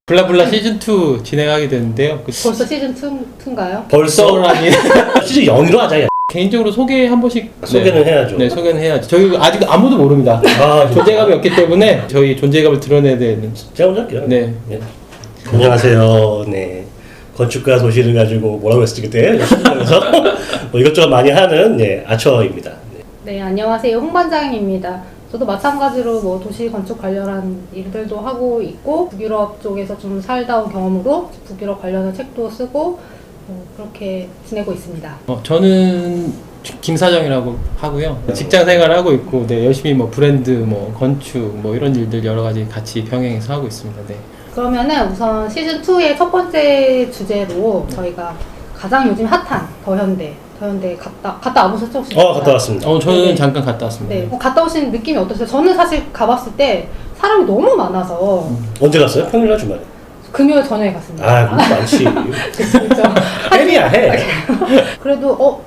블라블라 시즌2 진행하게 되는데요. 벌써 시즌2인가요? 벌써라니. 시즌 0으로 하자. 야. 개인적으로 소개 한 번씩 소개는 해야죠. 네, 소개는 해야죠. 저희 아직 아무도 모릅니다. 존재감이 없기 때문에 저희 존재감을 드러내야 되는. 제가 먼저 할게요. 네. 네. 안녕하세요. 네. 건축가 도시를 가지고 뭐라고 했었지 그때? 그래서 뭐 이것저것 많이 하는 아처입니다. 네, 안녕하세요. 홍반장입니다. 저도 마찬가지로 뭐 도시 건축 관련한 일들도 하고 있고 북유럽 쪽에서 좀 살다 온 경험으로 북유럽 관련한 책도 쓰고 그렇게 지내고 있습니다. 저는 김사정이라고 하고요. 직장 생활을 하고 있고, 네, 열심히 뭐 브랜드, 뭐 건축, 뭐 이런 일들 여러 가지 같이 병행해서 하고 있습니다. 네. 그러면은 우선 시즌2의 첫 번째 주제로 저희가 가장 요즘 핫한 더현대 갔다 와보셨죠? 혹시? 갔다 왔습니다. 저는 네. 잠깐 갔다 왔습니다. 네, 갔다 오신 느낌이 어떠세요? 저는 사실 가봤을 때 사람이 너무 많아서 언제 갔어요? 평일날 주말에? 금요일 저녁에 갔습니다. 아, 그거 많지. 그렇죠. 햄이야, 해. 그래도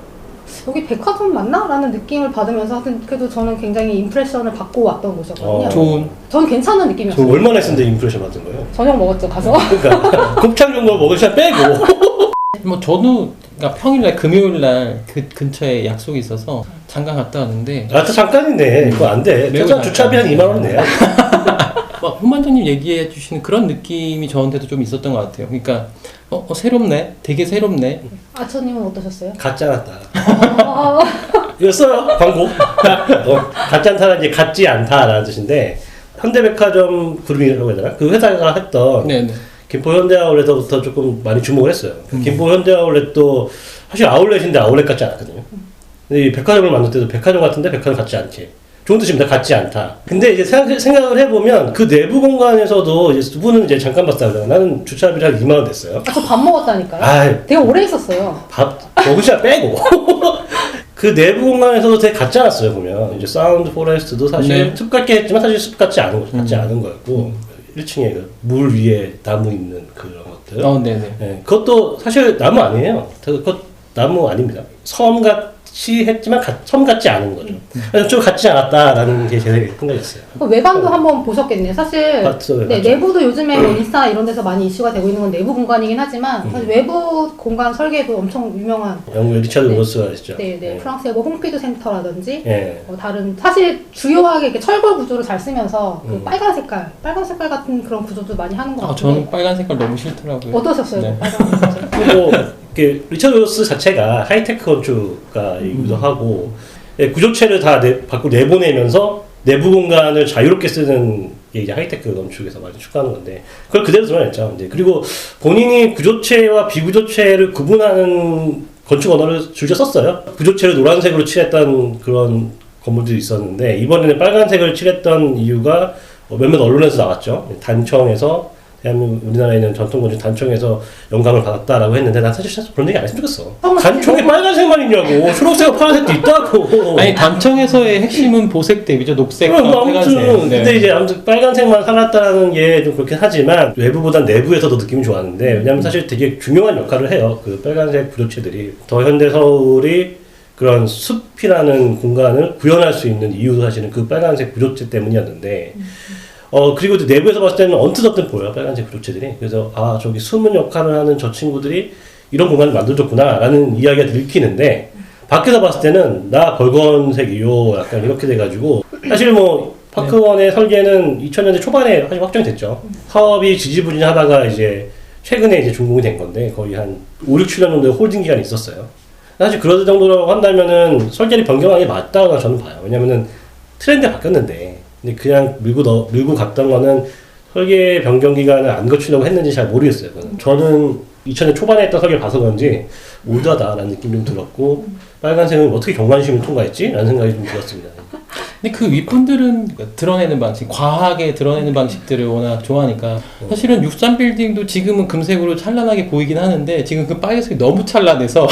여기 백화점 맞나? 라는 느낌을 받으면서 하여튼 그래도 저는 굉장히 임프레션을 받고 왔던 곳이었거든요. 저는 괜찮은 느낌이었어요. 저 얼마나 했는데 임프레션 받은 거예요? 저녁 먹었죠, 가서. 그러니까 곱창 정도 먹을 시간 빼고. 뭐 저도 그러니까 평일날 금요일날 그 근처에 약속이 있어서 잠깐 갔다 왔는데. 또 잠깐이네. 그거 안 돼. 주차비 한 2만 원 내야. 홍반장님 얘기해 주시는 그런 느낌이 저한테도 좀 있었던 것 같아요. 그러니까 새롭네, 되게 새롭네. 아처님은 어떠셨어요? 같지 않았다. 이거 써요, 광고. 같지 않다는 이제 같지 않다라는 뜻인데 현대백화점 그룹이라고 해야 되나? 그 회사가 했던 네네. 김포 현대아울렛부터 조금 많이 주목을 했어요. 김포 현대아울렛도 사실 아울렛인데 아울렛 같지 않았거든요. 근데 이 백화점을 만들 때도 백화점 같은데 백화점 같지 않게. 좋은 뜻입니다. 같지 않다. 근데 이제 생각을 해보면 그 내부 공간에서도 이제 두 분은 이제 잠깐 봤다고요. 나는 주차비를 한 2만 원 냈어요. 저 밥 먹었다니까요. 되게 오래 있었어요. 밥 먹을 시간 빼고. 그 내부 공간에서도 되게 같지 않았어요. 보면 이제 사운드 포레스트도 사실 숲 같게 했지만 사실 숲 같지 않은 거였고 1층에 물 위에 나무 있는 그런 것들. 네네. 네, 그것도 사실 나무 아니에요. 그것 나무 아닙니다. 섬 같이 했지만 섬 같지 않은 거죠. 그래서 좀 같지 않았다라는 게 제 생각이었어요. 외관도 한번 보셨겠네요. 사실 봤죠. 내부도 요즘에 뭐 인스타 이런 데서 많이 이슈가 되고 있는 건 내부 공간이긴 하지만 사실 외부 공간 설계도 엄청 유명한 영국의 리차드 로스가 있죠. 네. 프랑스의 뭐 홍피드 센터라든지 네. 다른 사실 주요하게 이렇게 철골 구조를 잘 쓰면서 그 빨간 색깔 같은 그런 구조도 많이 하는 것 같아요. 저는 빨간 색깔 너무 싫더라고요. 어떠셨어요? 네. 빨간 색깔. 그리고 리차드 로스 자체가 하이테크 건축가이기도 하고 구조체를 다 밖으로 내보내면서 내부 공간을 자유롭게 쓰는 게 이제 하이테크 건축에서 많이 추구하는 건데 그걸 그대로 드러냈죠. 이제 그리고 본인이 구조체와 비구조체를 구분하는 건축 언어를 즐겨 썼어요. 구조체를 노란색으로 칠했던 그런 건물들이 있었는데 이번에는 빨간색을 칠했던 이유가 몇몇 언론에서 나왔죠. 단청에서 대한민국 우리나라에 있는 전통 건축 단청에서 영감을 받았다라고 했는데 난 사실 그런 얘기 안 했으면 좋겠어. 단청에 빨간색만 있냐고. 초록색과 파란색도 있다고. 아니 단청에서의 핵심은 보색 대비죠. 녹색과 빨간색. 근데 이제 아무튼 빨간색만 살았다는 게 좀 그렇긴 하지만 외부보단 내부에서 더 느낌이 좋았는데 왜냐면 사실 되게 중요한 역할을 해요. 그 빨간색 구조체들이. 더 현대 서울이 그런 숲이라는 공간을 구현할 수 있는 이유도 사실은 그 빨간색 구조체 때문이었는데 그리고 내부에서 봤을 때는 언뜻언뜻 보여요. 빨간색 구조체들이. 그래서 저기 숨은 역할을 하는 저 친구들이 이런 공간을 만들어줬구나 라는 이야기가 들키는데 밖에서 봤을 때는 나 벌건색이요 약간 이렇게 돼가지고 사실 뭐 파크원의 설계는 2000년대 초반에 사실 확정이 됐죠. 사업이 지지부진하다가 이제 최근에 이제 준공이 된 건데 거의 한 5, 6, 7년 정도의 홀딩 기간이 있었어요. 사실 그런 정도라고 한다면은 설계를 변경한 게 맞다고 저는 봐요. 왜냐면은 트렌드가 바뀌었는데 근데 그냥 밀고 갔던 거는 설계 변경 기간을 안 거치려고 했는지 잘 모르겠어요. 저는 2000년 초반에 했던 설계를 봐서 그런지 올드하다라는 느낌이 좀 들었고 빨간색은 어떻게 경관심을 통과했지? 라는 생각이 좀 들었습니다. 근데 그 윗분들은 드러내는 방식, 과하게 드러내는 방식들을 워낙 좋아하니까 사실은 63빌딩도 지금은 금색으로 찬란하게 보이긴 하는데 지금 그 빨간색이 너무 찬란해서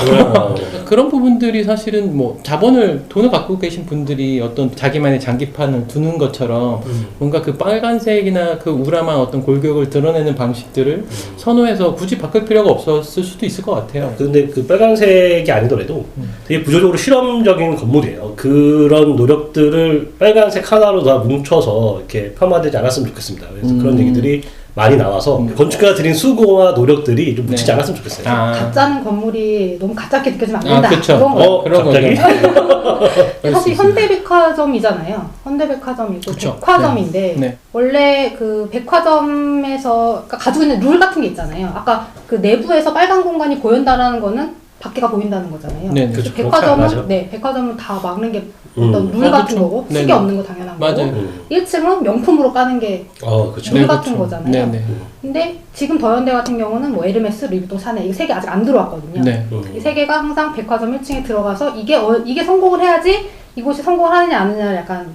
그런 부분들이 사실은 뭐 돈을 갖고 계신 분들이 어떤 자기만의 장기판을 두는 것처럼 뭔가 그 빨간색이나 그 우람한 어떤 골격을 드러내는 방식들을 선호해서 굳이 바꿀 필요가 없었을 수도 있을 것 같아요. 근데 그 빨간색이 아니더라도 되게 구조적으로 실험적인 건물이에요. 그런 노력들을 빨간색 하나로 다 뭉쳐서 이렇게 폄하되지 않았으면 좋겠습니다. 그래서 그런 얘기들이 많이 나와서 건축가가 들인 수고와 노력들이 좀 묻히지 않았으면 좋겠어요. 가짜는 건물이 너무 가짜게 느껴지면 안 된다. 그쵸. 그런 거. 그런 갑자기? 사실 현대백화점이잖아요. 현대백화점이고 그쵸. 백화점인데 네. 원래 그 백화점에서 그러니까 가지고 있는 룰 같은 게 있잖아요. 아까 그 내부에서 빨간 공간이 보인다라는 거는 밖에가 보인다는 거잖아요. 네, 그렇죠. 그렇게 안 하죠. 백화점은 다 막는 게 어떤 룰 아, 같은 그쵸. 거고 네네. 시계 없는 거 당연한 맞아요. 거고 1층은 명품으로 까는 게 그렇죠. 룰 같은 거잖아요. 네, 네. 근데 지금 더현대 같은 경우는 뭐 에르메스, 루이비통, 샤넬 이 세 개 아직 안 들어왔거든요. 네. 이 세 개가 항상 백화점 1층에 들어가서 이게 성공을 해야지 이곳이 성공을 하느냐 안 하느냐 약간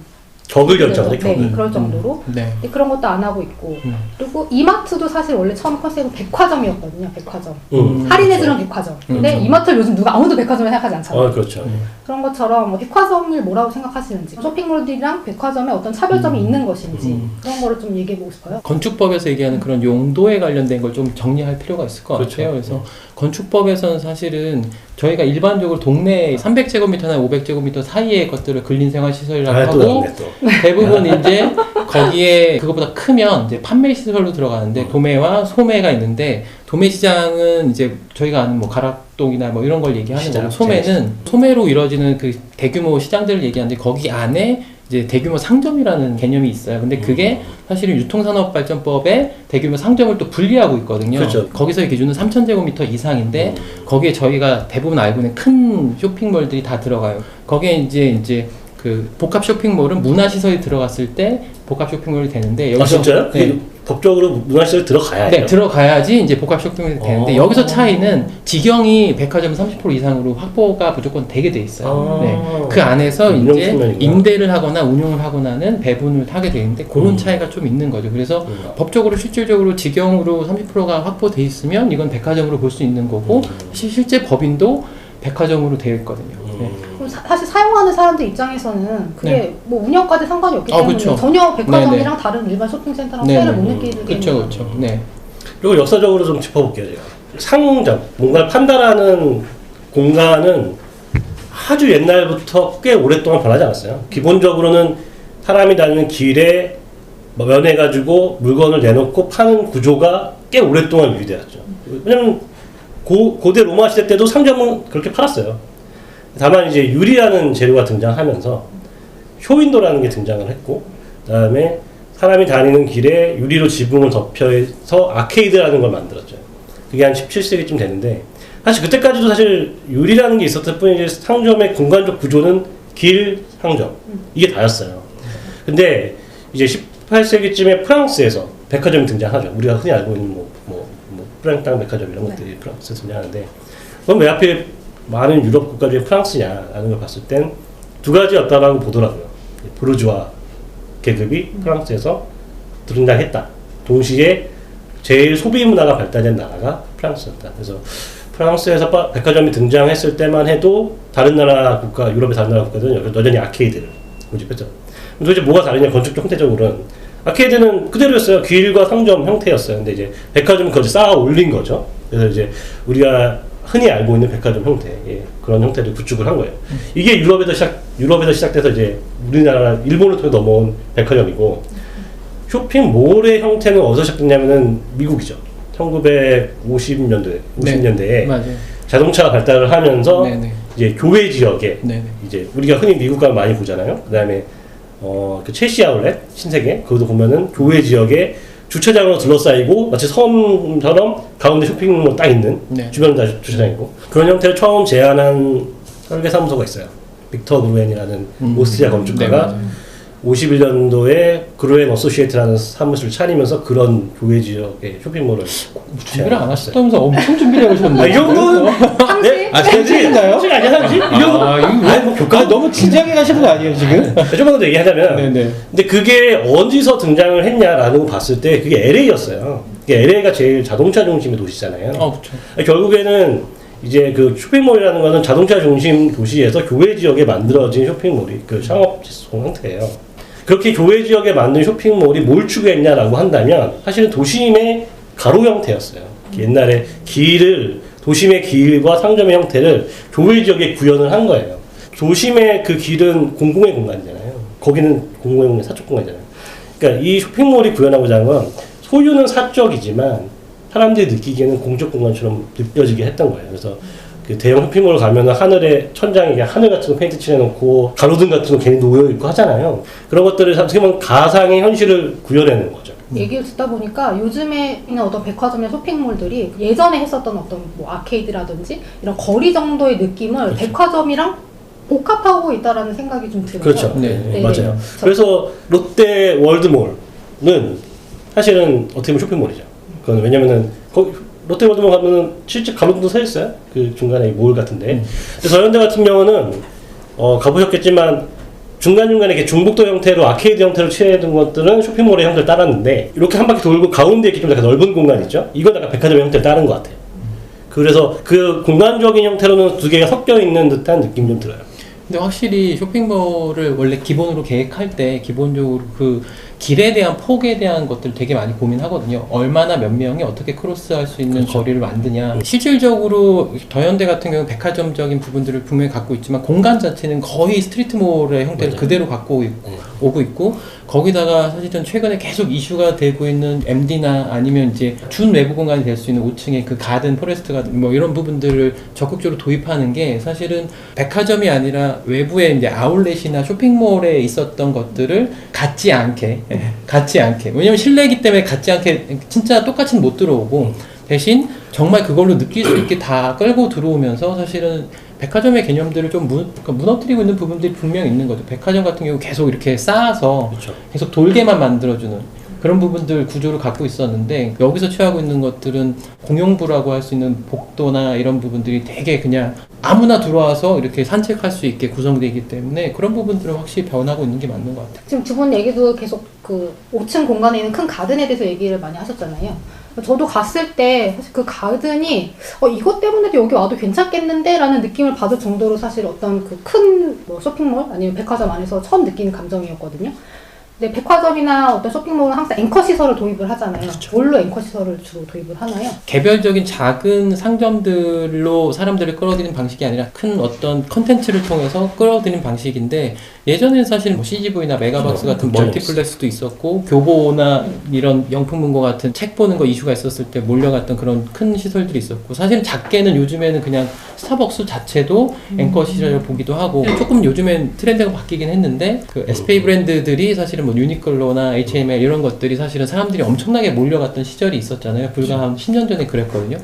격을 결정하죠. 네, 격을. 그럴 정도로 네. 근데 그런 것도 안 하고 있고 그리고 이마트도 사실 원래 처음 컨셉은 백화점이었거든요. 백화점 할인해주는 백화점. 근데 이마트를 요즘 누가 아무도 백화점을 생각하지 않잖아요. 그렇죠. 그런 것처럼 뭐 백화점을 뭐라고 생각하시는지 쇼핑몰들이랑 백화점에 어떤 차별점이 있는 것인지 그런 거를 좀 얘기해보고 싶어요. 건축법에서 얘기하는 그런 용도에 관련된 걸 좀 정리할 필요가 있을 것 그렇죠. 같아요. 그래서 건축법에서는 사실은 저희가 일반적으로 동네 300제곱미터나 500제곱미터 사이의 것들을 근린생활시설이라고 하고 대부분 이제 거기에 그것보다 크면 이제 판매시설로 들어가는데 도매와 소매가 있는데 도매 시장은 이제 저희가 아는 뭐 가락동이나 뭐 이런 걸 얘기하는 거고 소매는 소매로 이루어지는 그 대규모 시장들을 얘기하는데 거기 안에 이제 대규모 상점이라는 개념이 있어요. 근데 그게 사실은 유통산업발전법에 대규모 상점을 또 분리하고 있거든요. 그렇죠. 거기서의 기준은 3,000제곱미터 이상인데 거기에 저희가 대부분 알고 있는 큰 쇼핑몰들이 다 들어가요. 거기에 이제 그 복합 쇼핑몰은 문화시설이 들어갔을 때 복합 쇼핑몰이 되는데 여기서 진짜요? 네. 법적으로 문화시설 들어가야 해요? 네, 들어가야지 이제 복합 쇼핑몰이 되는데 여기서 차이는 지경이 백화점 30% 이상으로 확보가 무조건 되게 돼 있어요. 네. 그 안에서 이제 측면이구나. 임대를 하거나 운용을 하거나는 배분을 하게 되는데 그런 차이가 좀 있는 거죠. 그래서 법적으로 실질적으로 지경으로 30%가 확보돼 있으면 이건 백화점으로 볼 수 있는 거고 실제 법인도 백화점으로 되어 있거든요. 네. 사실 사용하는 사람들 입장에서는 그게 뭐 운영까지 상관이 없기 때문에 그쵸. 전혀 백화점이랑 네네. 다른 일반 쇼핑센터랑 네네. 차이를 못 느끼게 그렇죠. 네. 그리고 역사적으로 좀 짚어볼게요. 제가. 상점, 뭔가를 판다라는 공간은 아주 옛날부터 꽤 오랫동안 변하지 않았어요. 기본적으로는 사람이 다니는 길에 면해가지고 물건을 내놓고 파는 구조가 꽤 오랫동안 유지되었죠. 왜냐면 고대 로마 시대 때도 상점은 그렇게 팔았어요. 다만 이제 유리라는 재료가 등장하면서 쇼윈도라는 게 등장을 했고, 그 다음에 사람이 다니는 길에 유리로 지붕을 덮여서 아케이드라는 걸 만들었죠. 그게 한 17세기쯤 되는데, 사실 그때까지도 사실 유리라는 게 있었을 뿐이지 상점의 공간적 구조는 길, 상점 이게 다였어요. 근데 이제 18세기쯤에 프랑스에서 백화점이 등장하죠. 우리가 흔히 알고 있는 프랑땅 백화점 이런 것들이 프랑스에서 등장하는데, 그럼 왜 하필 많은 유럽 국가 중에 프랑스냐라는 걸 봤을 땐 두 가지였다라고 보더라고요. 부르주아 계급이 프랑스에서 등장했다. 동시에 제일 소비 문화가 발달된 나라가 프랑스였다. 그래서 프랑스에서 백화점이 등장했을 때만 해도 다른 나라 국가, 유럽의 다른 나라 국가들은 여전히 아케이드를 고집했죠. 도대체 뭐가 다르냐, 건축적 형태적으로는. 아케이드는 그대로였어요. 길과 상점 형태였어요. 근데 이제 백화점은 그걸 쌓아 올린 거죠. 그래서 이제 우리가 흔히 알고 있는 백화점 형태, 그런 형태를 구축을 한 거예요. 이게 유럽에서 시작돼서 이제 우리나라, 일본을 통해 넘어온 백화점이고, 쇼핑몰의 형태는 어디서 시작됐냐면은 미국이죠. 1950년대에 맞아요. 자동차가 발달을 하면서 네네. 이제 교외 지역에 네네. 이제 우리가 흔히 미국 가면 많이 보잖아요. 그다음에 그 첼시 아울렛 신세계 거기도 보면은 교외 지역에 주차장으로 둘러싸이고 마치 섬처럼 가운데 쇼핑몰 딱 있는 주변은 다 주차장이고 그런 형태를 처음 제안한 설계사무소가 있어요. 빅터 그루엔이라는 오스트리아 건축가가 51년도에 그루엔 어소시에이트라는 사무실을 차리면서 그런 교외 지역의 쇼핑몰을 준비를 안 하셨다면서 엄청 준비를 해오셨는데. 이 정도는 상식? 상식인가요? 상식 아니야 상식? 이 정도 교과 너무 진지하게 가시는 거 아니에요 지금? 조금만 더 얘기하자면 네네. 근데 그게 어디서 등장을 했냐라는 거 봤을 때 그게 LA였어요. LA가 제일 자동차 중심의 도시잖아요. 그렇죠. 결국에는 이제 그 쇼핑몰이라는 거는 자동차 중심 도시에서 교외 지역에 만들어진 쇼핑몰이 그 상업 형태예요. 그렇게 교외 지역에 만든 쇼핑몰이 뭘 추구했냐라고 한다면 사실은 도심의 가로 형태였어요. 옛날에 도심의 길과 상점의 형태를 교외 지역에 구현을 한 거예요. 도심의 그 길은 공공의 공간이잖아요. 거기는 공공의 공간, 사적 공간이잖아요. 그러니까 이 쇼핑몰이 구현하고자 하는 건 소유는 사적이지만 사람들이 느끼기에는 공적 공간처럼 느껴지게 했던 거예요. 그래서 그 대형 쇼핑몰 가면은 하늘에 천장에 하늘 같은 거 페인트 칠해놓고 가로등 같은 거 괜히 놓여 있고 하잖아요. 그런 것들을 어떻게 보면 가상의 현실을 구현해내는 거죠. 얘기를 듣다 보니까 요즘에 있는 어떤 백화점이나 쇼핑몰들이 예전에 했었던 어떤 뭐 아케이드라든지 이런 거리 정도의 느낌을 그렇죠. 백화점이랑 복합하고 있다라는 생각이 좀 들어요. 그렇죠. 네. 네. 맞아요. 그래서 롯데 월드몰은 사실은 어떻게 보면 쇼핑몰이죠. 그건 왜냐면은 롯데 월드몰 가면은 실제 가로등도 서 있어요. 그 중간에 몰 같은데. 그래서 저현대 같은 경우는 가보셨겠지만 중간중간에 이렇게 중복도 형태로 아케이드 형태로 칠해둔 것들은 쇼핑몰의 형태를 따랐는데 이렇게 한 바퀴 돌고 가운데 이렇게 좀 약간 넓은 공간 있죠? 이건 약간 백화점의 형태를 따른 것 같아요. 그래서 그 공간적인 형태로는 두 개가 섞여 있는 듯한 느낌이 좀 들어요. 근데 확실히 쇼핑몰을 원래 기본으로 계획할 때 기본적으로 그 길에 대한 폭에 대한 것들 되게 많이 고민하거든요. 얼마나 몇 명이 어떻게 크로스할 수 있는 그렇죠. 거리를 만드냐. 실질적으로 더현대 같은 경우 백화점적인 부분들을 분명히 갖고 있지만 공간 자체는 거의 스트리트몰의 형태를 맞아요. 그대로 갖고 오고 있고 거기다가 사실은 최근에 계속 이슈가 되고 있는 MD나 아니면 이제 준 외부 공간이 될 수 있는 5층의 그 가든, 포레스트 가든 뭐 이런 부분들을 적극적으로 도입하는 게 사실은 백화점이 아니라 외부에 이제 아울렛이나 쇼핑몰에 있었던 것들을 같지 않게 왜냐면 실내이기 때문에 같지 않게 진짜 똑같이는 못 들어오고 대신 정말 그걸로 느낄 수 있게 다 끌고 들어오면서 사실은 백화점의 개념들을 좀 무너뜨리고 있는 부분들이 분명히 있는 거죠. 백화점 같은 경우 계속 이렇게 쌓아서 그렇죠. 계속 돌게만 만들어주는 그런 부분들 구조를 갖고 있었는데 여기서 취하고 있는 것들은 공용부라고 할 수 있는 복도나 이런 부분들이 되게 그냥 아무나 들어와서 이렇게 산책할 수 있게 구성되어 있기 때문에 그런 부분들은 확실히 변하고 있는 게 맞는 것 같아요. 지금 두 분 얘기도 계속 그 5층 공간에 있는 큰 가든에 대해서 얘기를 많이 하셨잖아요. 저도 갔을 때 사실 그 가든이 이것 때문에도 여기 와도 괜찮겠는데 라는 느낌을 받을 정도로 사실 어떤 그 큰 뭐 쇼핑몰 아니면 백화점 안에서 처음 느끼는 감정이었거든요. 근데 백화점이나 어떤 쇼핑몰은 항상 앵커 시설을 도입을 하잖아요. 그렇죠. 뭘로 앵커 시설을 주로 도입을 하나요? 개별적인 작은 상점들로 사람들을 끌어들이는 방식이 아니라 큰 어떤 컨텐츠를 통해서 끌어들이는 방식인데 예전에는 사실 뭐 CGV나 메가박스 같은 멀티플렉스도 있었고 교보나 이런 영풍문고 같은 책 보는 거 이슈가 있었을 때 몰려갔던 그런 큰 시설들이 있었고 사실은 작게는 요즘에는 그냥 스타벅스 자체도 앵커 시설을 보기도 하고 조금 요즘엔 트렌드가 바뀌긴 했는데 그 SPA 브랜드들이 사실은 뭐 유니클로나 H&M 이런 것들이 사실은 사람들이 엄청나게 몰려갔던 시절이 있었잖아요. 불과 한 10년 전에 그랬거든요.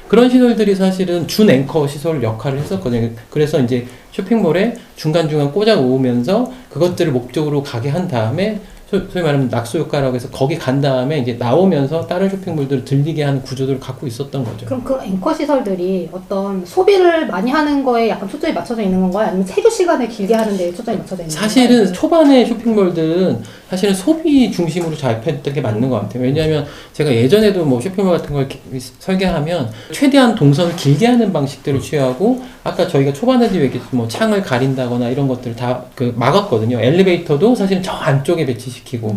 그런 시설들이 사실은 준 앵커 시설 역할을 했었거든요. 그래서 이제 쇼핑몰에 중간중간 꽂아 놓으면서 그것들을 목적으로 가게 한 다음에 소위 말하면 낙소 효과라고 해서 거기 간 다음에 이제 나오면서 다른 쇼핑몰들을 들리게 하는 구조들을 갖고 있었던 거죠. 그럼 그 앵커 시설들이 어떤 소비를 많이 하는 거에 약간 초점이 맞춰져 있는 건가요? 아니면 체류 시간을 길게 하는 데 초점이 맞춰져 있는 건가요? 사실은 초반에 쇼핑몰들은 사실은 소비 중심으로 잡혔던 게 맞는 것 같아요. 왜냐하면 제가 예전에도 뭐 쇼핑몰 같은 걸 설계하면 최대한 동선을 길게 하는 방식들을 취하고 아까 저희가 초반에도 얘기했던 뭐 창을 가린다거나 이런 것들을 다 그 막았거든요. 엘리베이터도 사실은 저 안쪽에 배치시키고.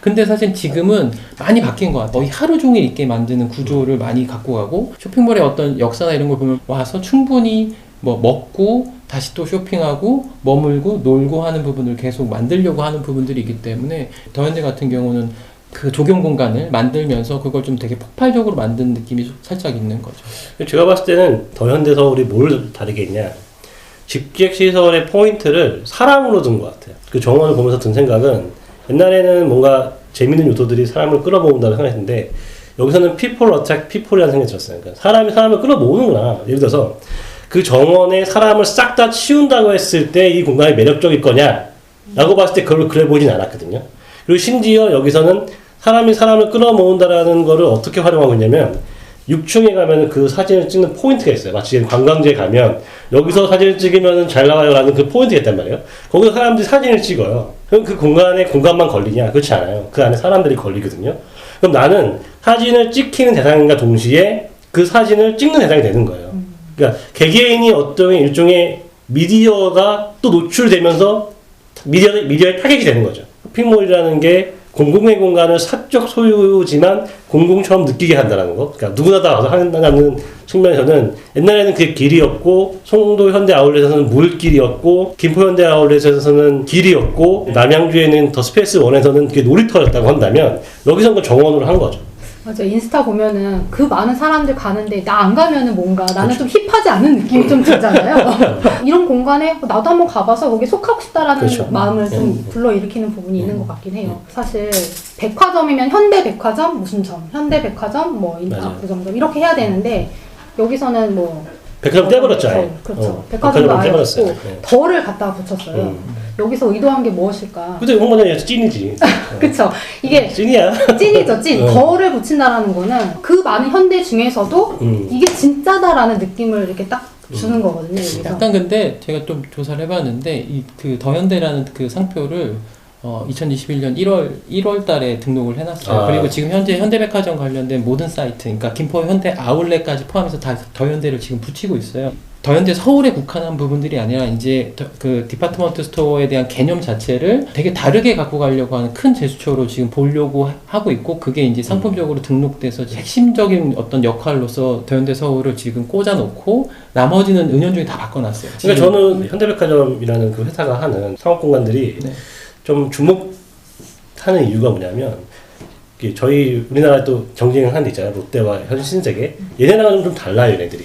근데 사실 지금은 많이 바뀐 것 같아요. 거의 하루 종일 있게 만드는 구조를 많이 갖고 가고 쇼핑몰의 어떤 역사나 이런 걸 보면 와서 충분히 뭐 먹고 다시 또 쇼핑하고 머물고 놀고 하는 부분을 계속 만들려고 하는 부분들이 있기 때문에 더현대 같은 경우는 그 조경 공간을 만들면서 그걸 좀 되게 폭발적으로 만든 느낌이 살짝 있는 거죠. 제가 봤을 때는 더현대 서울이 뭘 다르게 했냐, 집객시설의 포인트를 사람으로 둔 것 같아요. 그 정원을 보면서 든 생각은 옛날에는 뭔가 재밌는 요소들이 사람을 끌어모은다고 생각했는데 여기서는 people attract people이라는 생각이 들었어요. 그러니까 사람이 사람을 끌어모으는구나. 예를 들어서 그 정원에 사람을 싹 다 치운다고 했을 때 이 공간이 매력적일 거냐 라고 봤을 때 그래 보이진 않았거든요. 그리고 심지어 여기서는 사람이 사람을 끌어모은다라는 거를 어떻게 활용하고 있냐면 6층에 가면 그 사진을 찍는 포인트가 있어요. 마치 관광지에 가면 여기서 사진을 찍으면 잘 나와요 라는 그 포인트가 있단 말이에요. 거기서 사람들이 사진을 찍어요. 그럼 그 공간만 걸리냐? 그렇지 않아요. 그 안에 사람들이 걸리거든요. 그럼 나는 사진을 찍히는 대상과 동시에 그 사진을 찍는 대상이 되는 거예요. 그러니까 개개인이 어떤 일종의 미디어가 또 노출되면서 미디어의 타겟이 되는 거죠. 쇼핑몰이라는 게 공공의 공간을 사적 소유지만 공공처럼 느끼게 한다는 거. 그러니까 누구나 다 와서 한다는 측면에서는 옛날에는 그게 길이었고 송도 현대 아울렛에서는 물길이었고 김포 현대 아울렛에서는 길이었고 남양주에는 더 스페이스 원에서는 그게 놀이터였다고 한다면 여기서는 그 정원으로 한 거죠. 맞아. 인스타 보면은 그 많은 사람들 가는데 나 안 가면은 뭔가 나는 좀 힙하지 않은 느낌이 좀 들잖아요. 이런 공간에 나도 한번 가봐서 거기 속하고 싶다라는 그렇죠. 마음을 좀 불러일으키는 부분이 있는 것 같긴 해요. 사실 백화점이면 현대백화점 무슨 점, 현대백화점 뭐 인터압구점점 이렇게 해야 되는데 여기서는 뭐 백화점 떼버렸죠. 아예. 그렇죠. 백화점도 아예 떼버렸어요. 없고 덜을 갖다가 붙였어요. 여기서 의도한 게 무엇일까? 근데 홍보장이 찐이지. 그쵸. 이게 찐이야. 찐이죠, 찐. 덜을 붙인다라는 거는 그 많은 현대 중에서도 이게 진짜다라는 느낌을 이렇게 딱 주는 거거든요, 여기서. 약간 근데 제가 좀 조사를 해봤는데 이 그 더현대라는 그 상표를 2021년 1월 달에 등록을 해놨어요. 그리고 지금 현재 현대백화점 관련된 모든 사이트, 그러니까 김포 현대 아울렛까지 포함해서 다 더현대를 지금 붙이고 있어요. 더현대 서울에 국한한 부분들이 아니라 이제 그 디파트먼트 스토어에 대한 개념 자체를 되게 다르게 갖고 가려고 하는 큰 제스처로 지금 보려고 하고 있고, 그게 이제 상품적으로 등록돼서 핵심적인 어떤 역할로서 더현대 서울을 지금 꽂아놓고 나머지는 은연중에 다 바꿔놨어요. 그러니까 저는 현대백화점이라는 그 회사가 하는 상업 공간들이 네. 좀 주목하는 이유가 뭐냐면, 저희 우리나라에 또 경쟁하는 데 있잖아요. 롯데와 현신세계. 얘네랑은 좀 달라요, 얘네들이.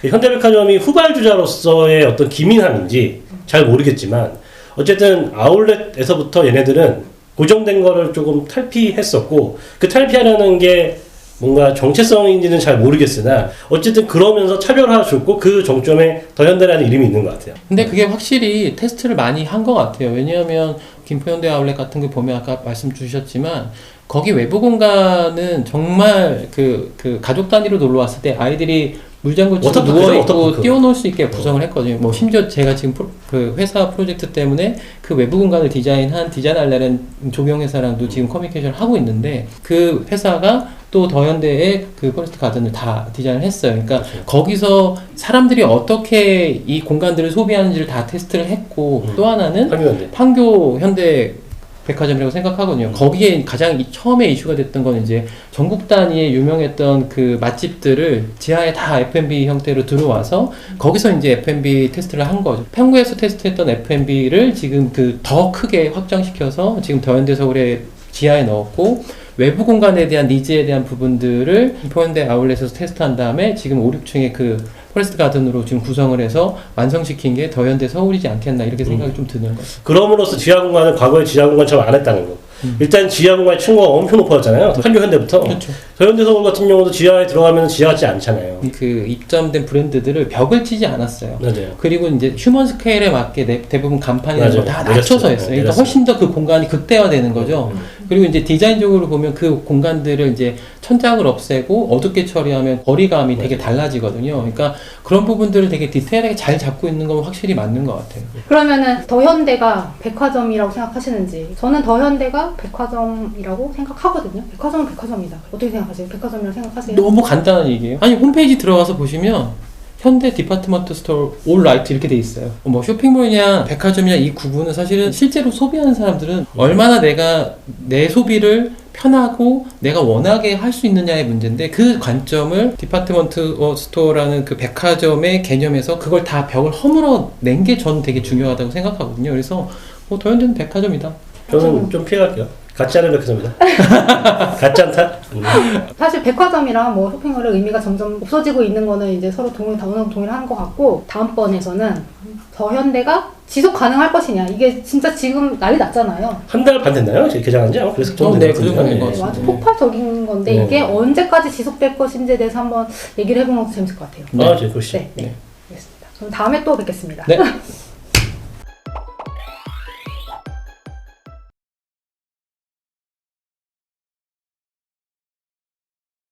현대백화점이 후발주자로서의 어떤 기민함인지 잘 모르겠지만, 어쨌든 아울렛에서부터 얘네들은 고정된 거를 조금 탈피했었고, 그 탈피하려는 게 뭔가 정체성인지는 잘 모르겠으나 어쨌든 그러면서 차별화줬고 그 정점에 더현대라는 이름이 있는 것 같아요. 근데 그게 확실히 테스트를 많이 한 것 같아요. 왜냐하면 김포현대 아울렛 같은 거 보면 아까 말씀 주셨지만 거기 외부 공간은 정말 그 가족 단위로 놀러 왔을 때 아이들이 물장구 치고 누워있고 뛰어놀 수 있게 구성을 했거든요. 뭐 심지어 제가 지금 그 회사 프로젝트 때문에 그 외부 공간을 디자인한 디자인알라는 조경회사랑도 지금 커뮤니케이션을 하고 있는데, 그 회사가 또 더현대의 그 포레스트 가든을 다 디자인을 했어요. 그러니까 그렇죠. 거기서 사람들이 어떻게 이 공간들을 소비하는지를 다 테스트를 했고, 또 하나는 판교 현대 백화점이라고 생각하거든요. 거기에 가장 처음에 이슈가 됐던 건 이제 전국 단위의 유명했던 그 맛집들을 지하에 다 F&B 형태로 들어와서 거기서 이제 F&B 테스트를 한 거죠. 판교에서 테스트했던 F&B를 지금 그 더 크게 확장시켜서 지금 더현대 서울에 지하에 넣었고, 외부 공간에 대한 니즈에 대한 부분들을 포현대 아울렛에서 테스트한 다음에 지금 5, 6층에 그 포레스트 가든으로 지금 구성을 해서 완성시킨 게 더현대 서울이지 않겠나, 이렇게 생각이 좀 드는 거죠. 그럼으로써 지하 공간은 과거에 지하 공간처럼 안 했다는 거. 일단 지하 공간의 층고가 엄청 높아졌잖아요. 판교 현대부터. 그렇죠. 더현대 서울 같은 경우도 지하에 들어가면 지하 같지 않잖아요. 그 입점된 브랜드들을 벽을 치지 않았어요. 맞아요. 그리고 이제 휴먼 스케일에 맞게 대부분 간판이나 다 낮춰서 했어요. 그러니까 내렸어요. 훨씬 더 그 공간이 극대화되는 거죠. 그리고 이제 디자인적으로 보면 그 공간들을 이제 천장을 없애고 어둡게 처리하면 거리감이 되게 달라지거든요. 그러니까 그런 부분들을 되게 디테일하게 잘 잡고 있는 건 확실히 맞는 것 같아요. 그러면은 더현대가 백화점이라고 생각하시는지. 저는 더현대가 백화점이라고 생각하거든요. 백화점은 백화점이다. 어떻게 생각하세요? 백화점이라고 생각하세요? 너무 간단한 얘기예요. 아니, 홈페이지 들어가서 보시면 현대 디파트먼트 스토어 올 라이트 이렇게 돼 있어요. 뭐 쇼핑몰이냐 백화점이냐 이 구분은 사실은 실제로 소비하는 사람들은 얼마나 내가 내 소비를 편하고 내가 원하게 할 수 있느냐의 문제인데, 그 관점을 디파트먼트 스토어라는 그 백화점의 개념에서 그걸 다 벽을 허물어 낸 게 저는 되게 중요하다고 생각하거든요. 그래서 뭐 더현대는 백화점이다. 저는 좀 피해갈게요. 같지 않은 백화점이다. 같지 않다? 사실 백화점이랑 뭐 쇼핑몰의 의미가 점점 없어지고 있는 거는 이제 서로 어느 정도 동의를 하는 것 같고, 다음번에서는 더현대가 지속 가능할 것이냐. 이게 진짜 지금 난리 났잖아요. 한 달 반 됐나요? 개장한 지? 그래서 좀 네, 그 정도 된 것 네, 같습니다. 아주 폭발적인 건데 네. 이게 언제까지 지속될 것인지에 대해서 한번 얘기를 해보는 것도 재밌을 것 같아요. 아, 그러시죠. 네, 네. 알겠습니다. 그럼 다음에 또 뵙겠습니다. 네.